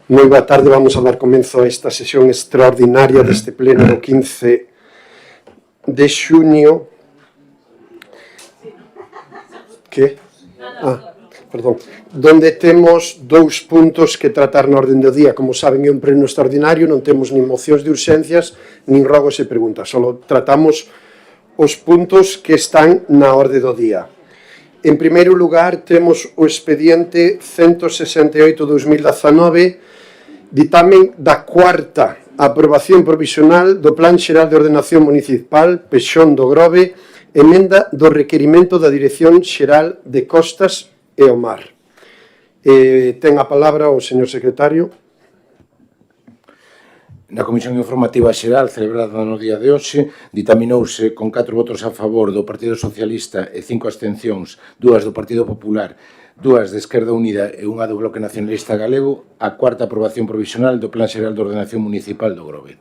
Moi boa tarde, vamos a dar comenzo a esta sesión extraordinaria deste pleno do 15 de xuño. Que? Perdón. Donde temos dous puntos que tratar na orden do día. Como saben, é un pleno extraordinario, non temos nin mocións de urxencias, nin rogos e preguntas. Só tratamos os puntos que están na orde do día. En primeiro lugar, temos o expediente 168/2019, ditamen da cuarta aprobación provisional do Plan Xeral de Ordenación Municipal Pexón do Grove, emenda do requerimento da Dirección Xeral de Costas e o Mar. Ten a palabra o señor secretario. Na Comisión Informativa Xeral celebrada no día de hoxe, ditaminouse con 4 votos a favor do Partido Socialista e 5 abstencións, 2 do Partido Popular, 2 de Esquerda Unida e 1 do Bloque Nacionalista Galego, a cuarta aprobación provisional do Plan Xeral de Ordenación Municipal do Grove.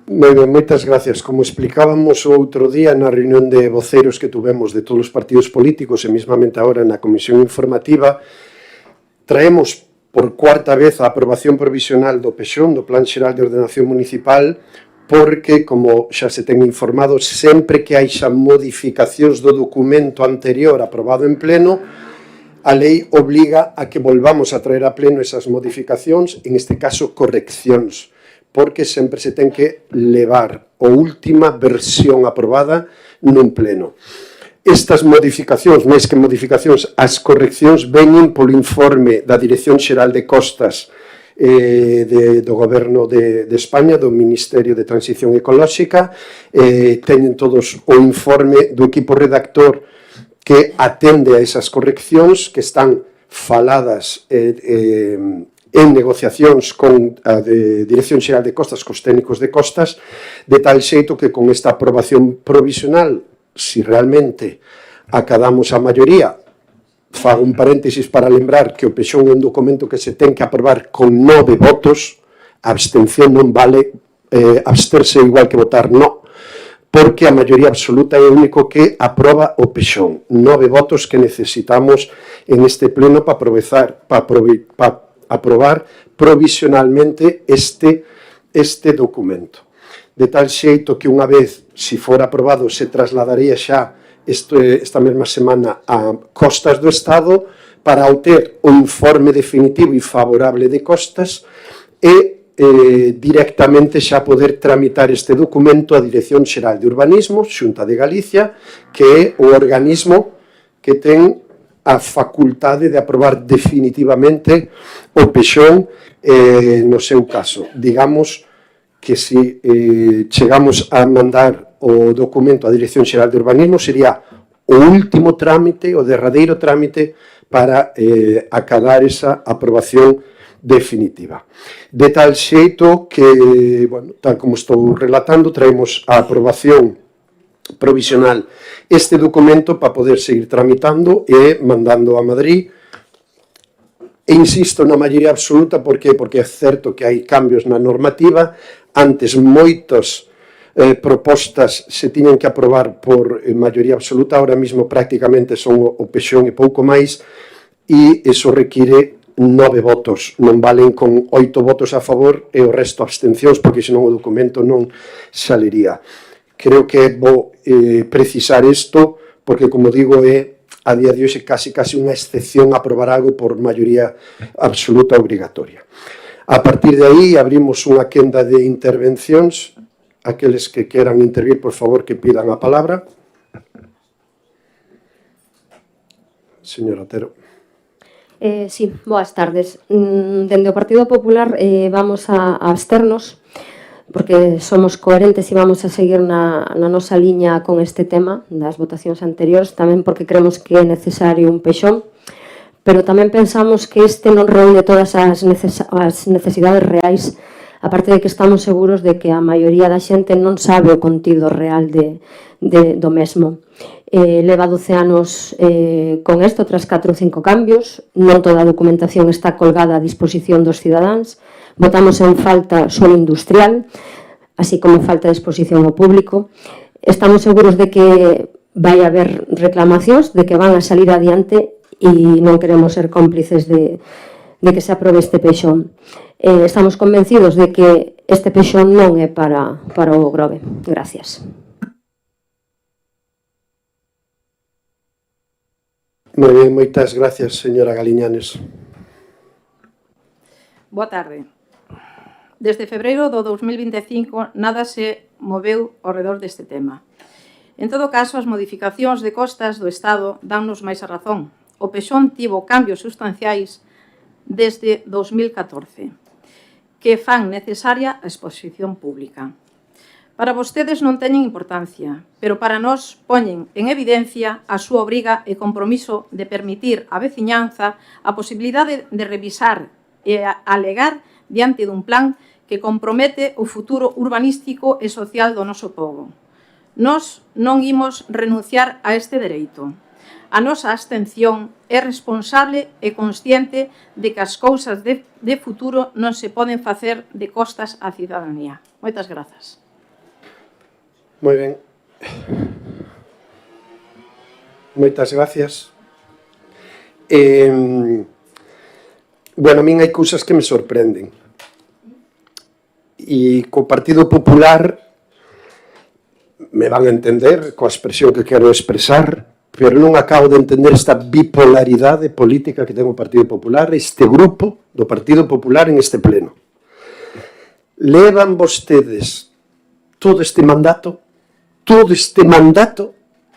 Moi ben, moitas gracias. Como explicábamos o outro día na reunión de voceiros que tuvemos de todos os partidos políticos e mesmamente agora na Comisión Informativa, traemos por cuarta vez a aprobación provisional do Pexón, do Plan Xeral de Ordenación Municipal, porque, como xa se ten informado, sempre que haixa modificacións do documento anterior aprobado en pleno, a lei obliga a que volvamos a traer a pleno esas modificacións, en este caso correccións, porque sempre se ten que levar a última versión aprobada nun pleno. Estas modificacións, máis que modificacións, as correccións veñen polo informe da Dirección Xeral de Costas do Goberno de España, do Ministerio de Transición Ecolóxica, teñen todos o informe do equipo redactor que atende a esas correccións que están faladas en negociacións con a Dirección Xeral de Costas, cos técnicos de costas, de tal xeito que con esta aprobación provisional, si realmente acadamos a maioría, fago un paréntesis para lembrar que o Pexón é un documento que se ten que aprobar con 9 votos, a abstención non vale absterse igual que votar no, porque a maioría absoluta é o único que aproba o Pexón. 9 votos que necesitamos en este pleno para aprobar provisionalmente este documento. De tal xeito que unha vez, se for aprobado, se trasladaría xa esta mesma semana a Costas do Estado para obter o informe definitivo e favorable de Costas e directamente xa poder tramitar este documento a Dirección Xeral de Urbanismo, Xunta de Galicia, que é o organismo que ten a facultade de aprobar definitivamente o Pexón no seu caso. Digamos que se chegamos a mandar o documento á Dirección Xeral de Urbanismo sería o último trámite, o derradeiro trámite para acadar esa aprobación definitiva. De tal xeito que, bueno, tal como estou relatando, traemos a aprobación provisional este documento para poder seguir tramitando e mandando a Madrid. E insisto na maioría absoluta, porque é certo que hai cambios na normativa. Antes moitas propostas se tiñan que aprobar por maioría absoluta, ahora mesmo prácticamente son o Pexón e pouco máis, e iso require 9 votos, non valen con 8 votos a favor e o resto abstencións, porque senón o documento non saliría. Creo que é bo precisar isto, porque, como digo, é a día de hoxe casi unha excepción aprobar algo por maioría absoluta obrigatoria. A partir de aí, abrimos unha quenda de intervencións. Aqueles que queran intervir, por favor, que pidan a palabra. Señor Otero. Sí, boas tardes. Dende o Partido Popular vamos a absternos, porque somos coherentes e vamos a seguir na nosa liña con este tema das votacións anteriores, tamén porque creemos que é necesario un Pexón, pero tamén pensamos que este non reúne todas as necesidades reais, aparte de que estamos seguros de que a maioría da xente non sabe o contido real do mesmo. Leva 12 anos con isto, tras 4 ou 5 cambios, non toda a documentación está colgada a disposición dos cidadáns, votamos en falta solo industrial, así como falta de exposición ao público. Estamos seguros de que vai haber reclamacións, de que van a salir adiante, e non queremos ser cómplices de que se aprobe este peixón. Estamos convencidos de que este peixón non é para o Grove. Gracias. Moi ben, moitas gracias, señora Galiñanes. Boa tarde. Desde febreiro do 2025 nada se moveu ao redor deste tema. En todo caso, as modificacións de costas do Estado dannos máis a razón. O peixón tivo cambios sustanciais desde 2014, que fan necesaria a exposición pública. Para vostedes non teñen importancia, pero para nós poñen en evidencia a súa obriga e compromiso de permitir á veciñanza a posibilidade de revisar e alegar diante dun plan que compromete o futuro urbanístico e social do noso pobo. Nós non imos renunciar a este dereito. A nosa abstención é responsable e consciente de que as cousas de futuro non se poden facer de costas á cidadanía. Moitas grazas. Moi ben. Moitas gracias. Bueno, a min hai cousas que me sorprenden. E co Partido Popular me van a entender coa expresión que quero expresar, pero non acabo de entender esta bipolaridade política que ten o Partido Popular, este grupo do Partido Popular en este pleno. Levan vostedes todo este mandato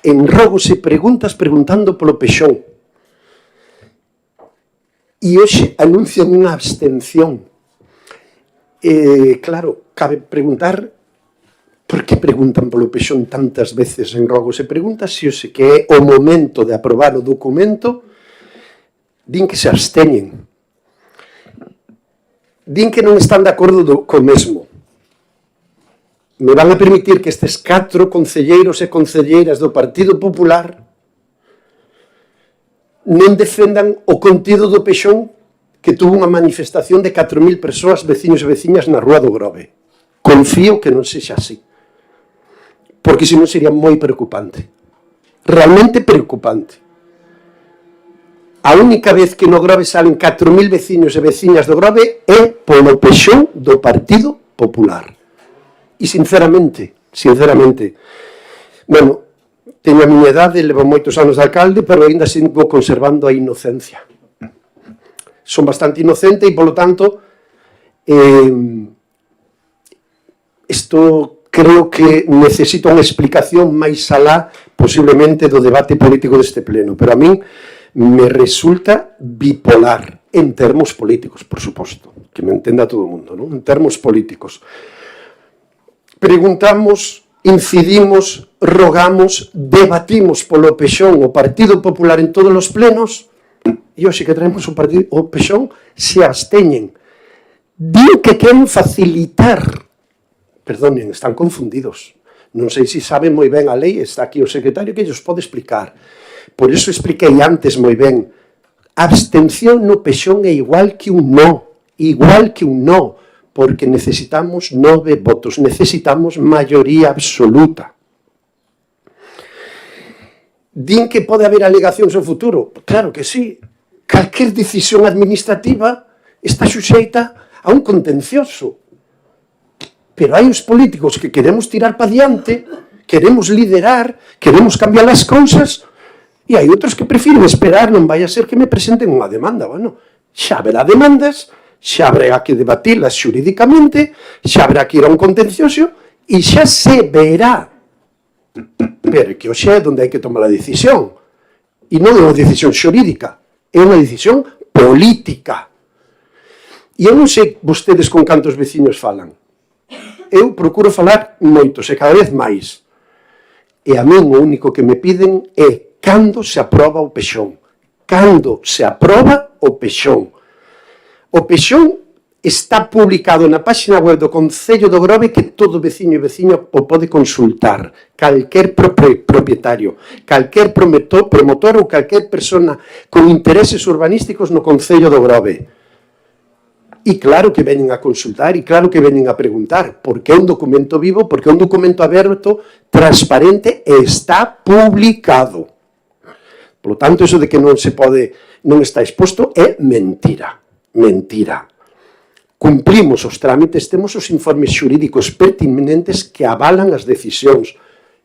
en rogos e preguntas preguntando polo peixón. E hoxe anuncian unha abstención. Claro, cabe preguntar por que preguntan polo peixón tantas veces en rogos e preguntas se hoxe que é o momento de aprobar o documento, din que se absteñen. Din que non están de acordo co mesmo. Me van a permitir que estes 4 concelleiros e concelleiras do Partido Popular non defendan o contido do peixón que tuvo unha manifestación de 4.000 persoas, veciños e veciñas, na Rúa do Grove. Confío que non sexa así, porque senón sería moi preocupante, realmente preocupante. A única vez que no Grove salen 4.000 veciños e veciñas do Grove é polo peixón do Partido Popular. E sinceramente, bueno, teño a miña idade, levo moitos anos de alcalde, pero ainda sigo conservando a inocencia. Son bastante inocente e, polo tanto, isto creo que necesita unha explicación máis alá, posiblemente, do debate político deste pleno. Pero a min me resulta bipolar, en termos políticos, por suposto, que me entenda todo o mundo, non? En termos políticos. Preguntamos, incidimos, rogamos, debatimos polo peixón o Partido Popular en todos os plenos, e hoxe que traemos o peixón se absteñen. Din que queren facilitar. Perdonen, están confundidos. Non sei se saben moi ben a lei, está aquí o secretario que ellos pode explicar. Por iso expliquei antes moi ben. Abstención no peixón é igual que un no. Igual que un no. Porque necesitamos 9 votos. Necesitamos maioría absoluta. Din que pode haber alegacións ao futuro. Claro que sí. Calquer decisión administrativa está suxeita a un contencioso. Pero hai os políticos que queremos tirar para diante, queremos liderar, queremos cambiar as cousas, e hai outros que prefiren esperar, non vai a ser que me presenten unha demanda. Bueno, xa haberá demandas, xa habrá que debatilas xurídicamente, xa habrá que ir a un contencioso, e xa se verá. Pero que hoxe é onde hai que tomar a decisión. E non é unha decisión xurídica, é unha decisión política. E eu non sei vostedes con cantos veciños falan. Eu procuro falar moitos e cada vez máis. E a min o único que me piden é cando se aproba o peixón. Cando se aproba o peixón. O peixón está publicado na página web do Concello do Grove, que todo veciño e veciña o pode consultar. Calquer propietario, calquer promotor ou calquer persona con intereses urbanísticos no Concello do Grove. E claro que veñen a consultar, e claro que veñen a preguntar, porque é un documento vivo, porque é un documento aberto, transparente e está publicado. Por lo tanto, eso de que non se pode, non está exposto é mentira. Mentira. Cumplimos os trámites, temos os informes xurídicos pertinentes que avalan as decisións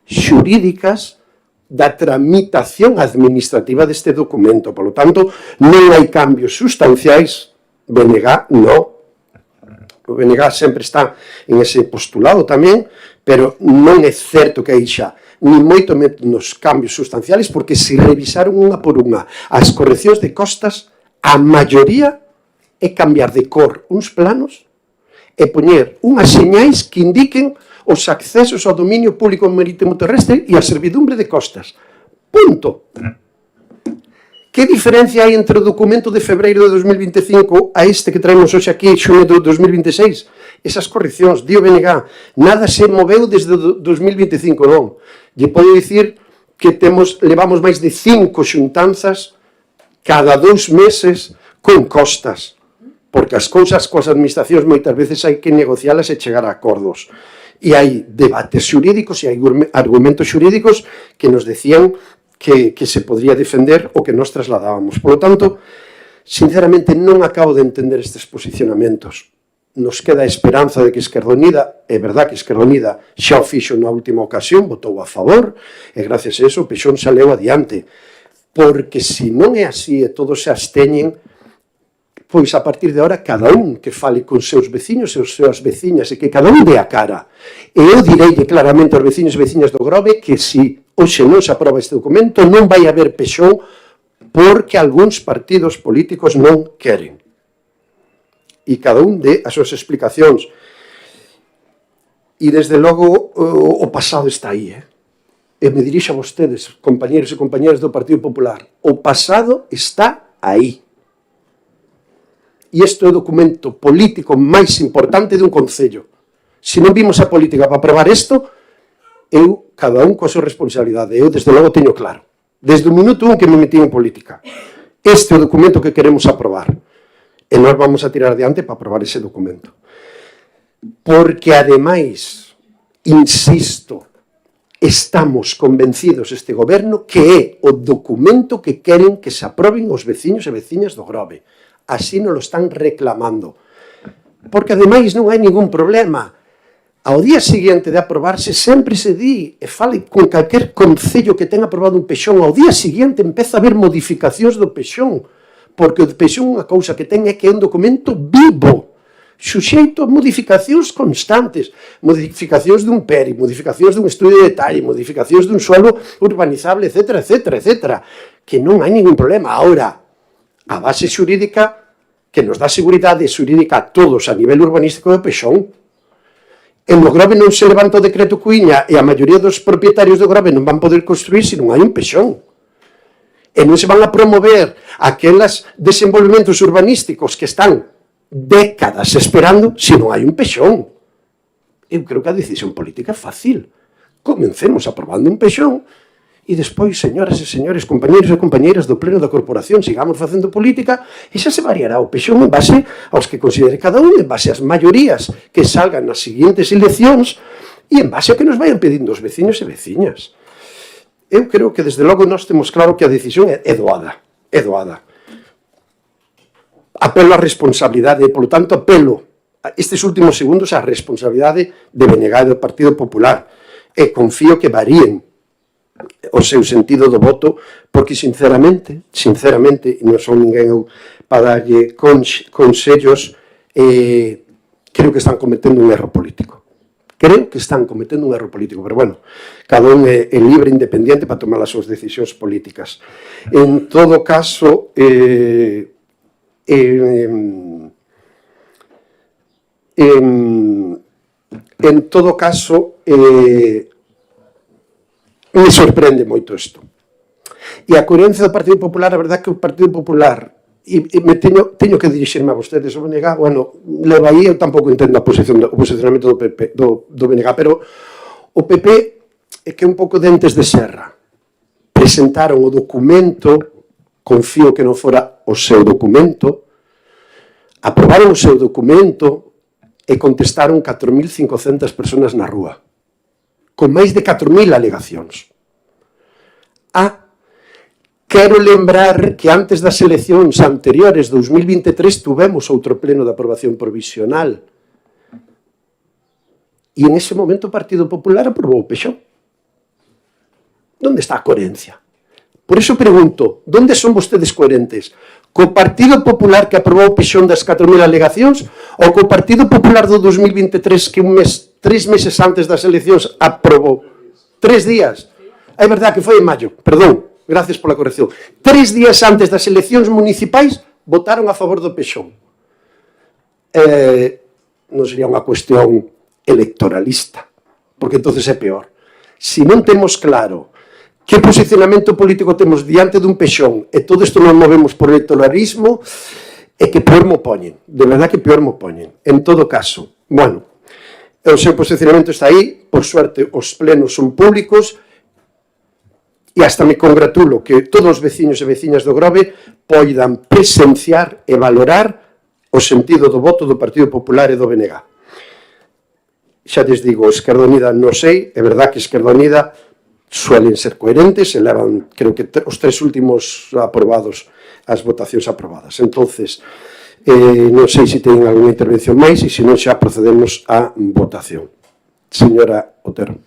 xurídicas da tramitación administrativa deste documento. Por lo tanto, non hai cambios sustanciais. BNG, non. O BNG sempre está en ese postulado tamén, pero non é certo que hai xa ni moito menos cambios sustanciales, porque se revisaron unha por unha as correccións de costas, a maioría é cambiar de cor uns planos e poñer unhas señais que indiquen os accesos ao dominio público marítimo terrestre e a servidumbre de costas. Punto. Que diferencia hai entre o documento de febreiro de 2025 a este que traemos hoxe aquí, xuño de 2026? Esas correccións, di o BNG, nada se moveu desde 2025, non. Lle podo dicir que levamos máis de 5 xuntanzas cada 2 meses con costas, porque as cousas coas administracións moitas veces hai que negocialas e chegar a acordos. E hai debates xurídicos e hai argumentos xurídicos que nos decían que se podría defender o que nos trasladábamos. Por lo tanto, sinceramente, non acabo de entender estes posicionamentos. Nos queda a esperanza de que Esquerda Unida, é verdad que Esquerda Unida xa o fixo na última ocasión, votou a favor, e gracias a eso o Peixón saleu adiante. Porque se non é así e todos se absteñen, pois a partir de ahora cada un que fale con seus veciños e as súas veciñas e que cada un dé a cara. E eu direille claramente aos veciños e veciñas do Grove que se hoxe non se aproba este documento non vai haber Peixón porque algúns partidos políticos non queren. E cada un dé as súas explicacións. E desde logo o pasado está aí, E me dirixo a vostedes, compañeros e compañeras do Partido Popular. O pasado está aí. E este é o documento político máis importante dun concello. Se non vimos a política para aprobar isto, cada un coa súa responsabilidade. Eu, desde logo, teño claro. Desde o minuto 1 que me metí en política. Este é o documento que queremos aprobar. E nós vamos a tirar adiante para aprobar ese documento. Porque, ademais, insisto, estamos convencidos este goberno que é o documento que queren que se aproben os veciños e veciñas do Grove. Así nos lo están reclamando. Porque, ademais, non hai ningún problema. Ao día seguinte de aprobarse, sempre se di, e fale con calquer concello que tenga aprobado un Peixón, ao día seguinte empeza a haber modificacións do Peixón, porque o Peixón unha cousa que ten é que é un documento vivo, suxeito a modificacións constantes, modificacións dun PERI, modificacións dun estudio de detalle, modificacións dun suelo urbanizable, etc., etc., etc., que non hai ningún problema. Ahora, a base xurídica que nos dá seguridade xurídica a todos a nivel urbanístico do Peixón. En o Grove non se levanta o decreto Cuíña e a maioría dos propietarios do Grove non van poder construir se non hai un Peixón. E non se van a promover aqueles desenvolvementos urbanísticos que están décadas esperando se non hai un Peixón. Eu creo que a decisión política é fácil. Comencemos aprobando un Peixón e despois, señoras e señores, compañeros e compañeiras do Pleno da Corporación, sigamos facendo política e xa se variará o Peixón en base aos que considere cada un, en base ás maiorías que salgan nas seguintes eleccións e en base a que nos vayan pedindo os veciños e veciñas. Eu creo que, desde logo, nós temos claro que a decisión é doada. É doada. Apelo á responsabilidade, e, polo tanto, apelo estes últimos segundos á responsabilidade de BNG e do Partido Popular. E confío que varíen o seu sentido do voto, porque sinceramente, non son ninguén eu para darlle consellos, creo que están cometendo un erro político. Creo que están cometendo un erro político, pero bueno, cada un é libre e independiente para tomar as súas decisións políticas. En todo caso, me sorprende moito isto. E a coherencia do Partido Popular, a verdade que o Partido Popular, e me teño que dirixirme a vostedes, o BNG, bueno, leva aí, eu tampouco entendo o posicionamento do PP, do BNG, pero o PP é que un pouco dentes de serra. Presentaron o documento, confío que non fora o seu documento, aprobaron o seu documento e contestaron 4.500 personas na rúa, con máis de 4.000 alegacións. Quero lembrar que antes das eleccións anteriores, 2023, tuvemos outro pleno de aprobación provisional. E en ese momento o Partido Popular aprobou o Pexón. Onde está a coherencia? Por iso pregunto, onde son vostedes coherentes? Co Partido Popular que aprobou o Pexón das 4.000 alegacións ou co Partido Popular do 2023 que 3 meses antes das eleccións aprobou? 3 días. É verdade que foi en maio, perdón, gracias pola corrección. 3 días antes das eleccións municipais votaron a favor do Pexón. Non sería unha cuestión electoralista, porque entonces é peor. Se non temos claro que posicionamento político temos diante dun Pexón e todo isto non movemos por electoralismo, é que peor mo poñen, de verdade que peor mo poñen. En todo caso, bueno, o seu posicionamento está aí, por suerte os plenos son públicos e hasta me congratulo que todos os veciños e veciñas do Grove poidan presenciar e valorar o sentido do voto do Partido Popular e do BNG. Xa les digo, Esquerda Unida non sei, é verdad que Esquerda Unida suelen ser coherentes e levan, creo que os 3 últimos aprobados, as votacións aprobadas. Entonces, non sei se teñen alguna intervención máis e se non xa procedemos á votación. Señora Otero.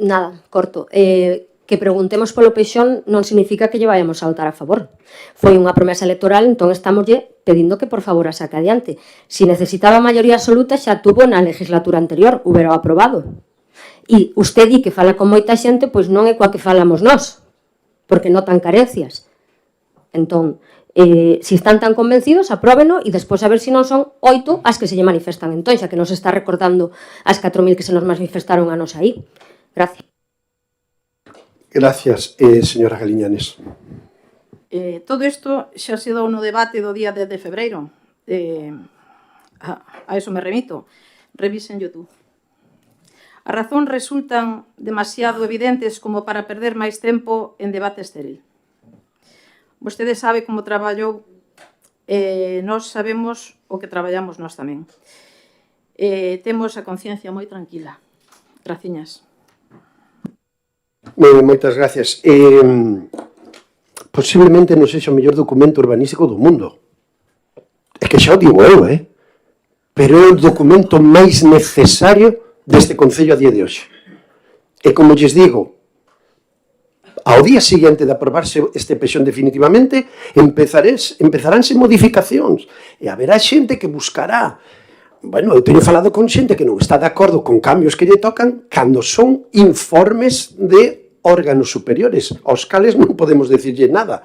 Nada, corto. Que preguntemos polo Pexón non significa que lle vayamos a votar a favor. Foi unha promesa electoral, entón estámoslle pedindo que por favor a saque adiante. Si necesitaba maioría absoluta xa tuvo na legislatura anterior, hubera aprobado. E usted di que fala con moita xente, pois non é coa que falamos nós, porque notan carencias. Entón, si están tan convencidos, apróbeno e despois a ver se non son 8 as que se lle manifestan entón, xa que nos está recordando as 4.000 que se nos manifestaron a nos aí. Gracias. Gracias, señora Galiñanes. Todo isto xa se dou no debate do día 10 de febreiro. A eso me remito. Revisen YouTube. As razóns resultan demasiado evidentes como para perder máis tempo en debate estéril. Vostede sabe como traballou, nós sabemos o que traballamos nós tamén. Temos a conciencia moi tranquila. Graciñas. Moitas gracias. Posiblemente non sexa o mellor documento urbanístico do mundo. É que xa o digo eu, pero é o documento máis necesario deste Concello a día de hoxe. E como lles digo, ao día seguinte de aprobarse este Pexón definitivamente, empezaránse modificacións e haberá xente que buscará. Bueno, eu teño falado con xente que non está de acordo con cambios que lle tocan cando son informes de órganos superiores, aos cales non podemos decirlle nada.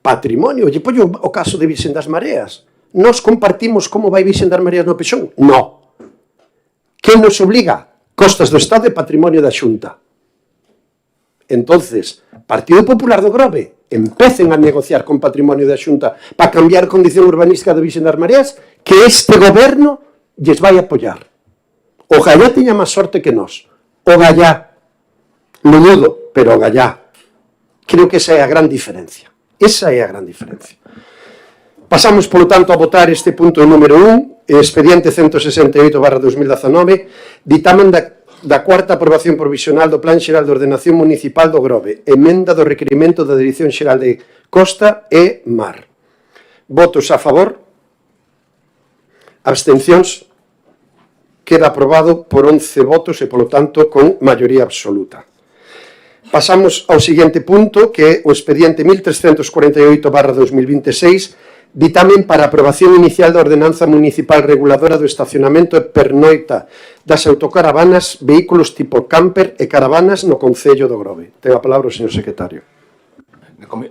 Patrimonio, lle poño o caso de Virxen das Mareas. Nos compartimos como vai Virxen das Mareas no Pexón? No. Quen nos obliga? Costas do Estado e patrimonio da Xunta. Entonces, Partido Popular do Grove, empecen a negociar con patrimonio da Xunta para cambiar a condición urbanística de Virxen das Mareas, que este goberno lles vai apoiar. O Gallá tiña máis sorte que nós. O Gallá, lo dudo, pero o Gallá. Creo que esa é a gran diferencia. Esa é a gran diferencia. Pasamos, polo tanto, a votar este punto número 1, expediente 168/2019, ditamen da cuarta aprobación provisional do Plan Xeral de Ordenación Municipal do Grove, emenda do requerimento da Dirección Xeral de Costa e Mar. Votos a favor. Abstencións. Queda aprobado por 11 votos e, polo tanto, con maioría absoluta. Pasamos ao seguinte punto, que é o expediente 1348/2026, ditamen para aprobación inicial da Ordenanza Municipal Reguladora do Estacionamento e Pernoita das autocaravanas, vehículos tipo camper e caravanas no Concello do Grove. Ten a palabra o señor secretario.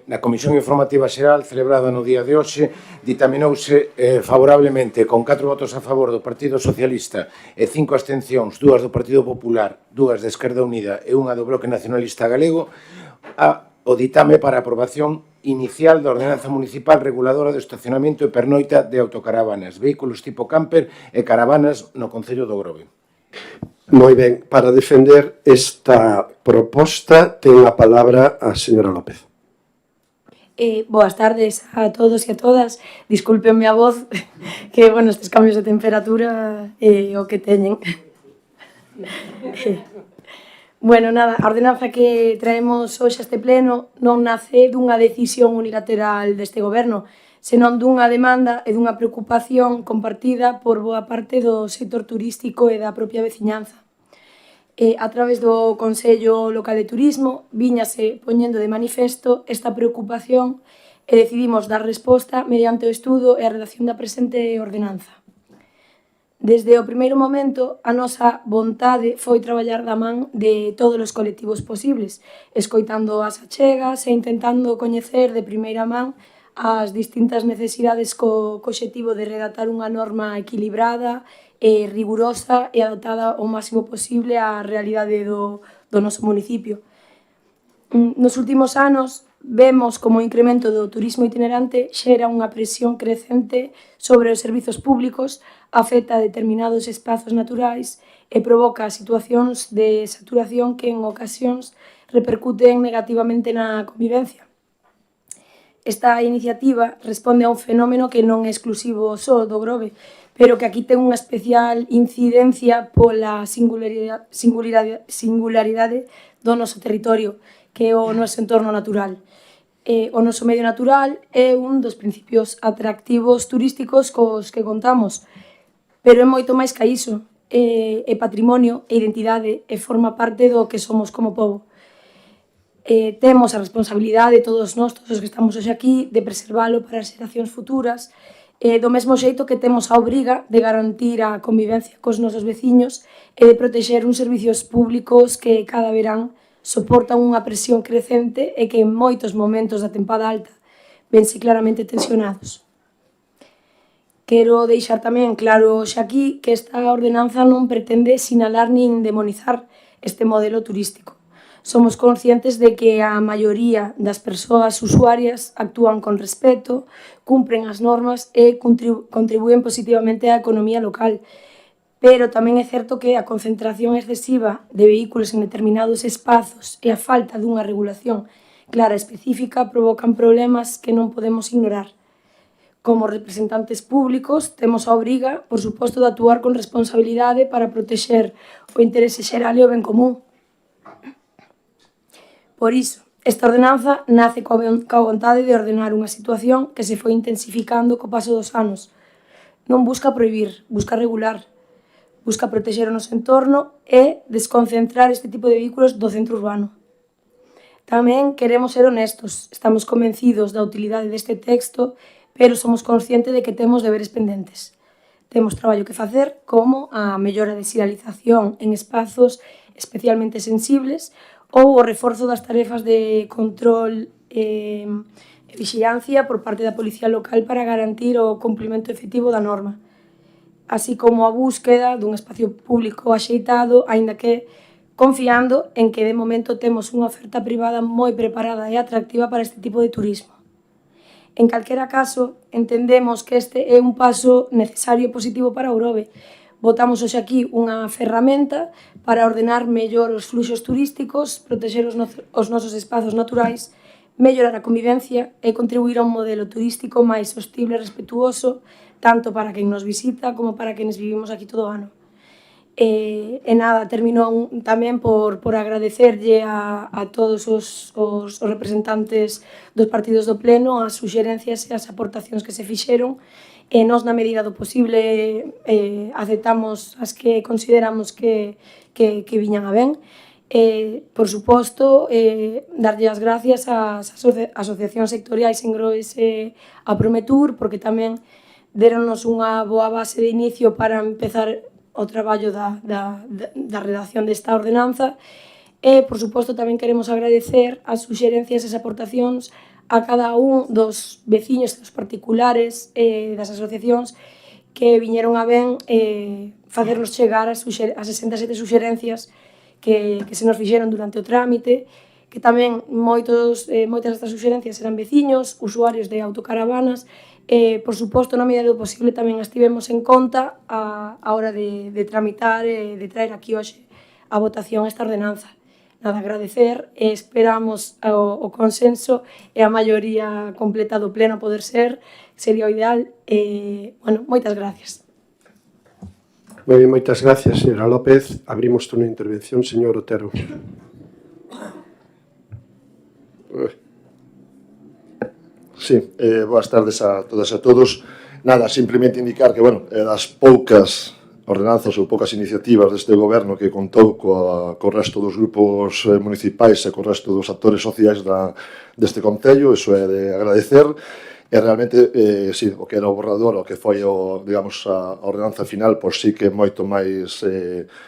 Na Comisión Informativa Xeral, celebrada no día de hoxe, ditaminouse favorablemente con 4 votos a favor do Partido Socialista e 5 abstencións, 2 do Partido Popular, 2 de Esquerda Unida e 1 do Bloque Nacionalista Galego, o ditame para aprobación inicial da Ordenanza Municipal Reguladora do Estacionamento e Pernoita de autocaravanas, vehículos tipo camper e caravanas no Concello do Grove. Moi ben, para defender esta proposta ten a palabra a señora López. Boas tardes a todos e a todas. Discúlpenme a voz, que, bueno, estes cambios de temperatura o que teñen. Bueno, nada, a ordenanza que traemos hoxe a este pleno non nace dunha decisión unilateral deste goberno, senón dunha demanda e dunha preocupación compartida por boa parte do sector turístico e da propia veciñanza. A través do Consello Local de Turismo viñase poñendo de manifesto esta preocupación e decidimos dar resposta mediante o estudo e a redacción da presente ordenanza. Desde o primeiro momento, a nosa vontade foi traballar da man de todos os colectivos posibles, escoitando as achegas e intentando coñecer de primeira man as distintas necesidades co obxectivo de redactar unha norma equilibrada, rigurosa e adaptada ao máximo posible á realidade do noso municipio. Nos últimos anos, vemos como o incremento do turismo itinerante xera unha presión crecente sobre os servizos públicos, afecta a determinados espazos naturais e provoca situacións de saturación que en ocasións repercuten negativamente na convivencia. Esta iniciativa responde a un fenómeno que non é exclusivo só do Grove, pero que aquí ten unha especial incidencia pola singularidade do noso territorio, que é o noso entorno natural. O noso medio natural é un dos principios atractivos turísticos cos que contamos, pero é moito máis que iso, é patrimonio, é identidade, e forma parte do que somos como pobo. Temos a responsabilidade, todos nós, todos os que estamos hoxe aquí, de preservalo para as xeracións futuras, do mesmo xeito que temos a obriga de garantir a convivencia cos nosos veciños e de protexer uns servicios públicos que cada verán soportan unha presión crecente e que en moitos momentos da tempada alta vense claramente tensionados. Quero deixar tamén claro xa aquí que esta ordenanza non pretende sinalar nin demonizar este modelo turístico. Somos conscientes de que a maioría das persoas usuarias actúan con respeto, cumpren as normas e contribúen positivamente á economía local, pero tamén é certo que a concentración excesiva de vehículos en determinados espazos e a falta dunha regulación clara e específica provocan problemas que non podemos ignorar. Como representantes públicos, temos a obriga, por suposto, de actuar con responsabilidade para protexer o interese xeral e o ben común. Por iso, esta ordenanza nace coa vontade de ordenar unha situación que se foi intensificando co paso dos anos. Non busca prohibir, busca regular, busca protexer o noso entorno e desconcentrar este tipo de vehículos do centro urbano. Tamén queremos ser honestos, estamos convencidos da utilidade deste texto, pero somos conscientes de que temos deberes pendentes. Temos traballo que facer, como a mellora de sinalización en espazos especialmente sensibles ou o reforzo das tarefas de control e vixilancia por parte da Policía Local para garantir o cumprimento efectivo da norma, así como a búsqueda dun espacio público axeitado, aínda que confiando en que de momento temos unha oferta privada moi preparada e atractiva para este tipo de turismo. En calquera caso, entendemos que este é un paso necesario e positivo para o Grove. Botamos hoxe aquí unha ferramenta para ordenar mellor os fluxos turísticos, protexer os nosos espazos naturais, mellorar a convivencia e contribuir a un modelo turístico máis sostible e respetuoso, tanto para quen nos visita como para quenes vivimos aquí todo o ano. E nada, termino tamén por agradecerlle a todos os representantes dos partidos do Pleno as suxerencias e as aportacións que se fixeron, e nós, na medida do posible, aceptamos as que consideramos que viñan a ben. Por suposto, darlle as gracias ás asociacións sectoriais en Groes e a Prometur, porque tamén deronnos unha boa base de inicio para empezar o traballo da redacción desta ordenanza. E, por suposto, tamén queremos agradecer as suxerencias e as aportacións a cada un dos veciños, dos particulares e das asociacións que viñeron a ben facernos chegar as 67 suxerencias que se nos fixeron durante o trámite, que tamén moitas destas suxerencias eran veciños, usuarios de autocaravanas, e, por suposto, na medida do posible tamén as tivemos en conta a hora de tramitar e de traer aquí hoxe a votación esta ordenanza. Nada, agradecer e esperamos o consenso e a maioría completa do Pleno a poder ser, sería o ideal. Bueno, moitas gracias. Moi ben, moitas gracias, señora López. Abrimos turno de intervención, señor Otero. Sí, boas tardes a todas e a todos. Nada, simplemente indicar que, bueno, das poucas ordenanzas ou poucas iniciativas deste goberno que contou co resto dos grupos municipais e co resto dos actores sociais deste concello, iso é de agradecer. E realmente, sí, o que era o borrador, o que foi digamos, a ordenanza final, pois sí que é moito máis,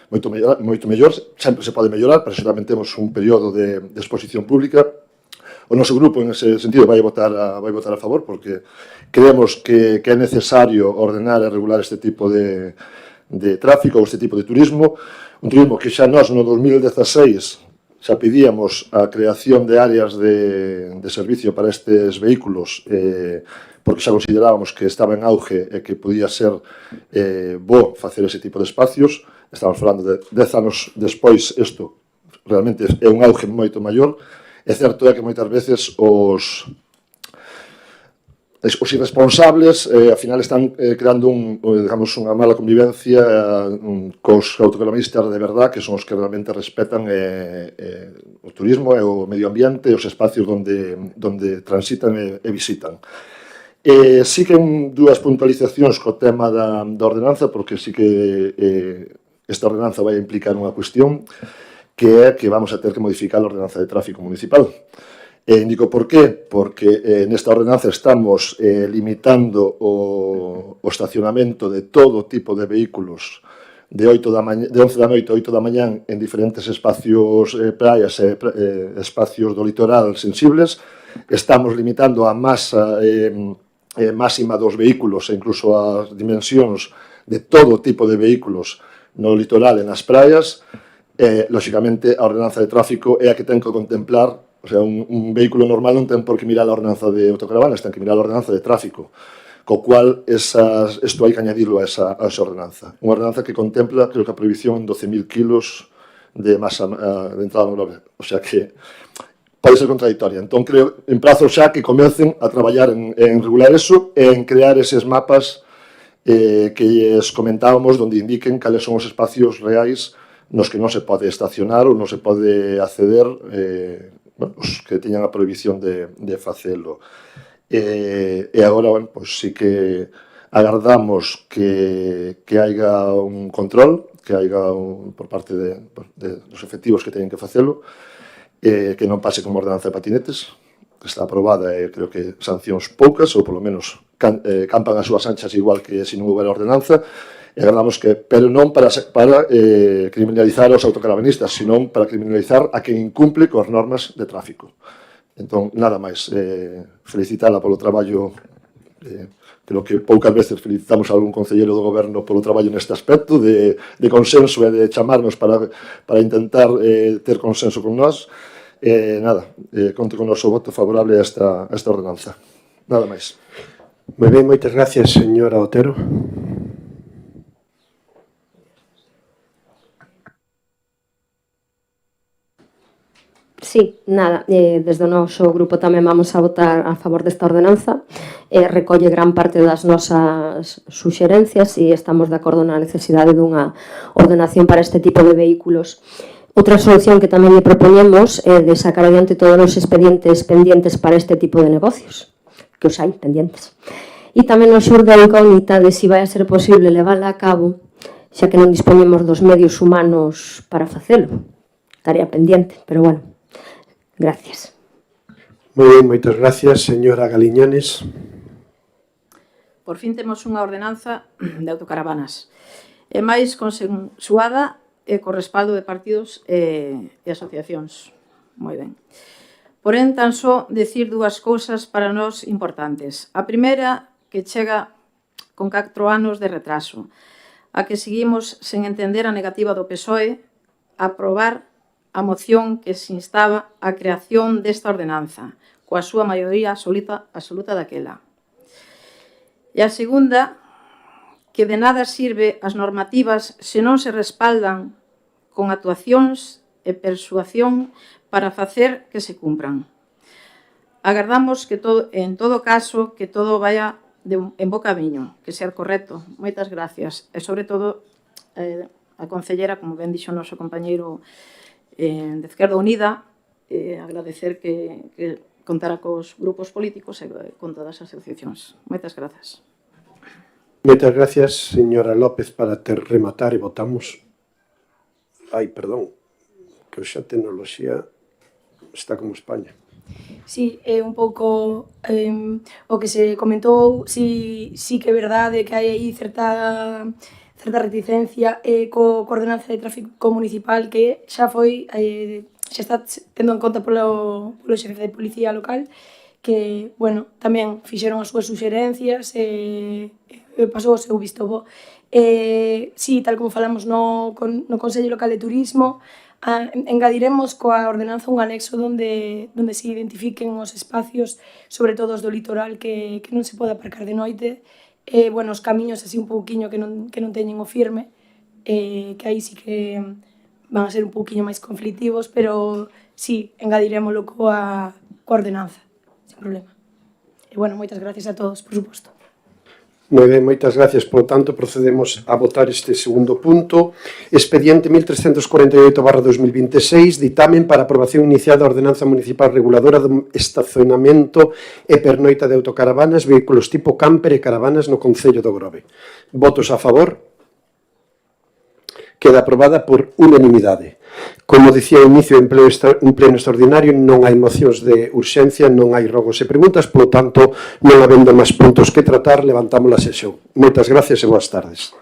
moito mellor, sempre se pode mellorar, pero tamén temos un período de exposición pública. O noso grupo, en ese sentido, vai votar a favor, porque creemos que é necesario ordenar e regular este tipo de tráfico ou este tipo de turismo, un turismo que xa nós no 2016 xa pedíamos a creación de áreas de servicio para estes vehículos, porque xa considerábamos que estaba en auge e que podía ser bo facer ese tipo de espacios. Estamos falando de 10 anos despois, isto realmente é un auge moito maior. É certo que moitas veces os irresponsables ao final están creando digamos, unha mala convivencia cos autocaravanistas de verdad, que son os que realmente respetan o turismo e o medio ambiente e os espacios donde transitan e visitan. Sí que hai dúas puntualizacións co tema da ordenanza, porque sí que esta ordenanza vai implicar unha cuestión que é que vamos a ter que modificar a ordenanza de tráfico municipal. Indico por qué, porque nesta ordenanza estamos limitando o estacionamento de todo tipo de vehículos de 11 da noite a 8 da mañán en diferentes espacios, praias e espacios do litoral sensibles. Estamos limitando a masa máxima dos vehículos e incluso as dimensións de todo tipo de vehículos no litoral e nas praias. Lóxicamente, a ordenanza de tráfico é a que ten que contemplar, o sea, un vehículo normal non ten por que mirar a ordenanza de autocaravanas, ten que mirar a ordenanza de tráfico, co cual isto hai que añadirlo a esa ordenanza. Unha ordenanza que contempla, creo que a prohibición en 12.000 kilos de masa de entrada no globo, o sea que pode ser contradictoria. Entón, creo, emplazo xa que comecen a traballar en regular eso e en crear eses mapas que lles comentábamos, onde indiquen cales son os espacios reais nos que non se pode estacionar ou non se pode acceder, os que teñan a prohibición de facelo. E agora, bueno, pois sí que agardamos que haiga un control, que haiga por parte dos efectivos que teñen que facelo, que non pase como ordenanza de patinetes, que está aprobada e creo que sancións poucas, ou polo menos campan as súas anchas igual que se non houbera ordenanza. E agardamos que, pero non para criminalizar os autocaravanistas, senón para criminalizar a quen incumple coas normas de tráfico. Entón, nada máis, felicitala polo traballo, creo que poucas veces felicitamos a algún concelleiro do goberno polo traballo neste aspecto, de consenso e de chamarnos para intentar ter consenso con nós. Nada, conto con o noso voto favorable a esta ordenanza. Nada máis. Moi ben, moitas gracias, señora Otero. Sí, nada, desde o noso grupo tamén vamos a votar a favor desta ordenanza. Recolle gran parte das nosas suxerencias e estamos de acordo na necesidade dunha ordenación para este tipo de vehículos. Outra solución que tamén lle propoñemos é de sacar adiante todos os expedientes pendientes para este tipo de negocios, que os hai pendientes. E tamén nos xurde a incógnita de si vai a ser posible levála a cabo, xa que non dispoñemos dos medios humanos para facelo. Tarea pendiente, pero bueno. Gracias. Moi ben, moitas gracias, señora Galiñanes. Por fin temos unha ordenanza de autocaravanas. É máis consensuada e co respaldo de partidos e asociacións. Moi ben. Porén, tan só decir dúas cousas para nós importantes. A primeira, que chega con 4 anos de retraso. A que seguimos sen entender a negativa do PSOE a aprobar a moción que se instaba a creación desta ordenanza, coa súa maioría absoluta daquela. E a segunda, que de nada sirve as normativas se non se respaldan con actuacións e persuasión para facer que se cumpran. Agardamos que en todo caso, que todo vaya en bo camiño, que sea correcto. Moitas gracias. E, sobre todo, a concellera, como ben dixo o noso compañeiro de Esquerda Unida, agradecer que contara cos grupos políticos e con todas as asociacións. Moitas grazas. Moitas gracias, señora López, para rematar e votamos. Ai, perdón, que hoxe a tecnoloxía está como España. Sí, é un pouco o que se comentou, sí que é verdade que hai aí certa reticencia co ordenanza de tráfico municipal que xa foi, xa está tendo en conta polo xefe de policía local, que, bueno, tamén fixeron as súas suxerencias e pasou o seu visto bo. Sí, tal como falamos no Consello Local de Turismo, engadiremos coa ordenanza un anexo onde se identifiquen os espacios, sobre todo os do litoral, que non se pode aparcar de noite, bueno, os camiños así un pouquiño que non teñen o firme, que aí sí que van a ser un pouquiño máis conflitivos, pero sí, engadiremoslo coa ordenanza, sin problema. E, bueno, moitas gracias a todos, por suposto. Moi ben, moitas gracias. Por tanto, procedemos a votar este segundo punto. Expediente 1348/2026, ditamen para aprobación iniciada da Ordenanza Municipal Reguladora do Estacionamento e pernoita de autocaravanas, vehículos tipo camper e caravanas no Concello do Grove. Votos a favor? Queda aprobada por unanimidade. Como dicía ao inicio, un pleno extraordinario, non hai mocións de urxencia, non hai rogos e preguntas, polo tanto, non habendo máis puntos que tratar, levantamos a sesión. Moitas gracias e boas tardes.